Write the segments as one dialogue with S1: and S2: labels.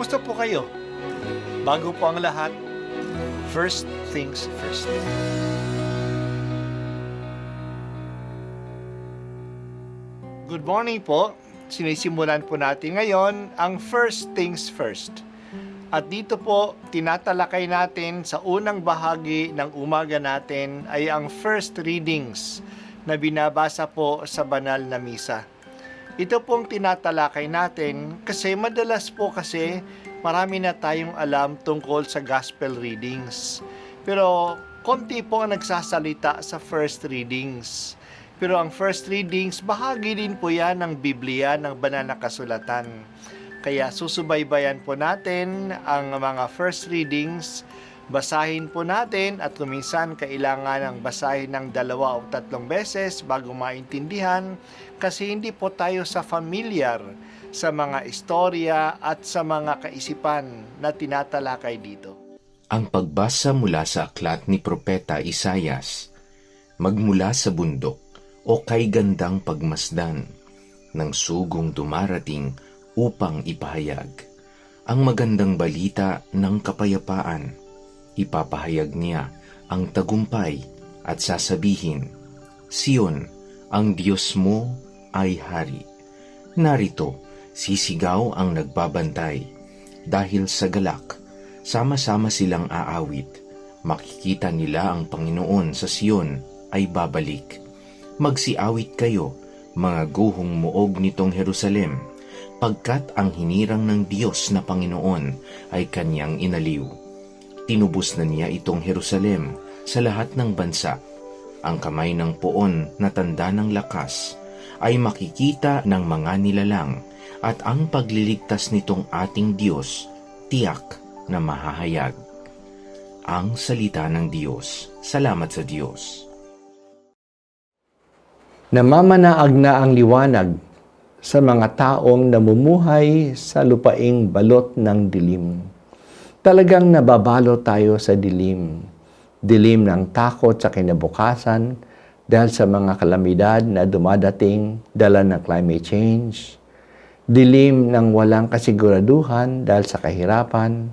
S1: Kumusta po kayo? Bago po ang lahat, first things first. Good morning po. Sinisimulan po natin ngayon ang first things first. At dito po, tinatalakay natin sa unang bahagi ng umaga natin ay ang first readings na binabasa po sa banal na misa. Ito pong tinatalakay natin kasi madalas po kasi marami na tayong alam tungkol sa gospel readings. Pero konti po ang nagsasalita sa first readings. Pero ang first readings, bahagi din po yan ng Biblia, ng banal na kasulatan. Kaya susubaybayan po natin ang mga first readings, basahin po natin at kuminsan kailangan ng basahin ng 2 o 3 beses bago maintindihan kasi hindi po tayo sa familiar sa mga istorya at sa mga kaisipan na tinatalakay dito.
S2: Ang pagbasa mula sa aklat ni Propeta Isayas, magmula sa bundok o kay gandang pagmasdan ng sugong dumarating upang ipahayag ang magandang balita ng kapayapaan. Ipapahayag niya ang tagumpay at sasabihin, Sion, ang Diyos mo ay hari. Narito, sisigaw ang nagbabantay. Dahil sa galak, sama-sama silang aawit. Makikita nila ang Panginoon sa Sion ay babalik. Magsiawit kayo, mga guhong muog nitong Jerusalem, pagkat ang hinirang ng Diyos na Panginoon ay kanyang inaliw. Tinubos na niya itong Jerusalem sa lahat ng bansa. Ang kamay ng poon na tanda ng lakas ay makikita ng mga nilalang at ang pagliligtas nitong ating Diyos tiyak na mahahayag. Ang salita ng Diyos. Salamat sa Diyos.
S3: Namamanaag na ang liwanag sa mga taong namumuhay sa lupaing balot ng dilim. Talagang nababalo tayo sa dilim. Dilim ng takot sa kinabukasan dahil sa mga kalamidad na dumadating dala ng climate change. Dilim ng walang kasiguraduhan dahil sa kahirapan.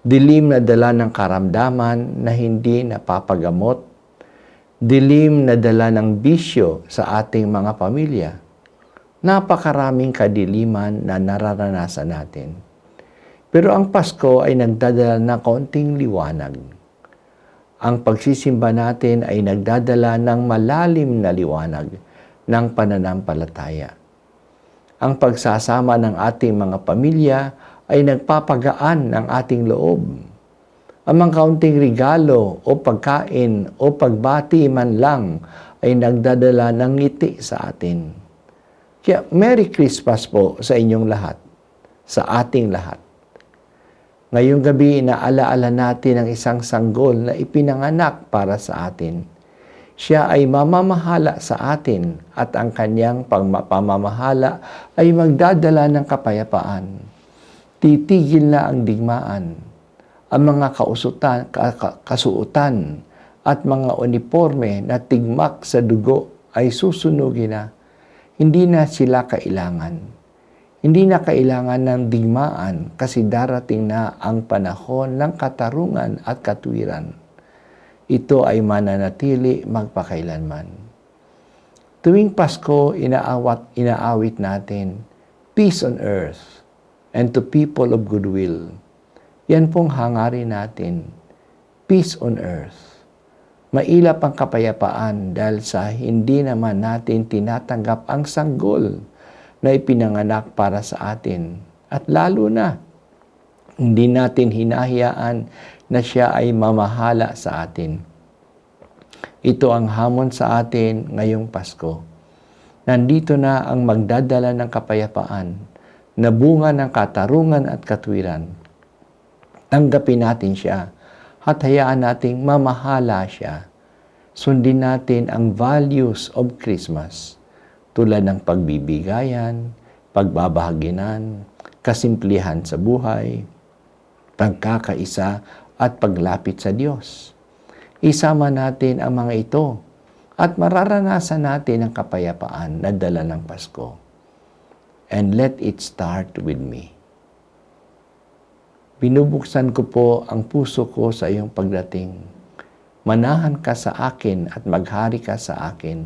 S3: Dilim na dala ng karamdaman na hindi napapagamot. Dilim na dala ng bisyo sa ating mga pamilya. Napakaraming kadiliman na nararanasan natin. Pero ang Pasko ay nagdadala ng kaunting liwanag. Ang pagsisimba natin ay nagdadala ng malalim na liwanag ng pananampalataya. Ang pagsasama ng ating mga pamilya ay nagpapagaan ng ating loob. Ang mga kaunting regalo o pagkain o pagbati man lang ay nagdadala ng ngiti sa atin. Kaya Merry Christmas po sa inyong lahat, sa ating lahat. Ngayong gabi, inaalaala natin ang isang sanggol na ipinanganak para sa atin. Siya ay mamamahala sa atin at ang kanyang pamamahala ay magdadala ng kapayapaan. Titigil na ang digmaan. Ang mga kasuutan at mga uniforme na tigmak sa dugo ay susunugin na. Hindi na sila kailangan. Hindi na kailangan ng digmaan kasi darating na ang panahon ng katarungan at katwiran. Ito ay mananatili magpakailanman. Tuwing Pasko, inaawit natin, peace on earth and to people of goodwill. Yan pong hangarin natin, peace on earth. Mailap ang kapayapaan dahil sa hindi naman natin tinatanggap ang sanggol na ipinanganak para sa atin. At lalo na, hindi natin hinahayaan na siya ay mamahala sa atin. Ito ang hamon sa atin ngayong Pasko. Nandito na ang magdadala ng kapayapaan na bunga ng katarungan at katwiran. Tanggapin natin siya at hayaan nating mamahala siya. Sundin natin ang values of Christmas tulad ng pagbibigayan, pagbabahaginan, kasimplihan sa buhay, pagkakaisa at paglapit sa Diyos. Isama natin ang mga ito at mararanasan natin ang kapayapaan na dala ng Pasko. And let it start with me. Binubuksan ko po ang puso ko sa iyong pagdating. Manahan ka sa akin at maghari ka sa akin,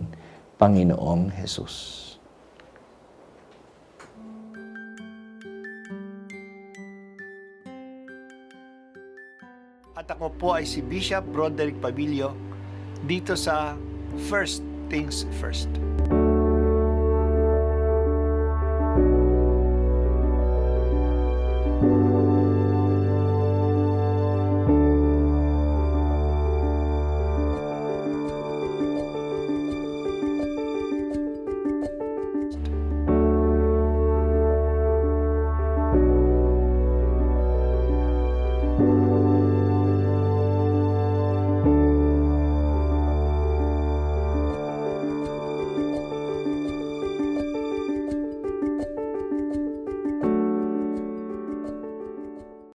S3: Panginoong Hesus.
S1: At ako po ay si Bishop Broderick Pabilio dito sa First Things First.